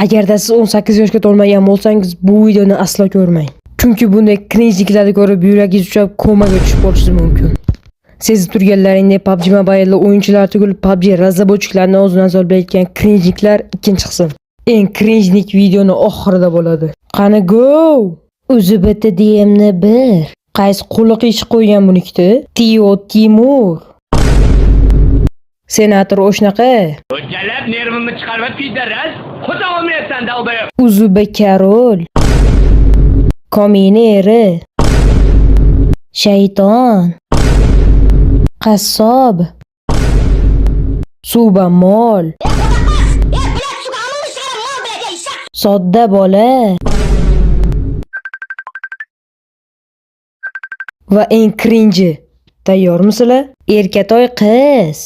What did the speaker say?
Agarda siz 18 yoshga to'lmagan bo'lsangiz, bu videoni aslo ko'rmang. Chunki bunday cringe'liklarni ko'rib yuragingiz uchab komaga tushib qolishingiz mumkin. Sezib turganlaringdek PUBG Mobile o'yinchilar tugul PUBG razzabochiklarni o'zidan solbayotgan cringe'liklar ikkinchi qism. Eng cringe'lik videoni oxirida bo'ladi. Qani go! O'zi bitta DMni bir. Qaysi quliq ish qo'ygan bunikda? Timur. Senator o'shnaqa. Hujjalab nervimni chiqarib kuydiras. Xudo olmayapsan dalbayib. Uzuba Karol. Komineri. Shayton. Qassob. Suba mol. Sodda bola. Va eng cringe. Tayyormisizlar? Erkatoy qiz.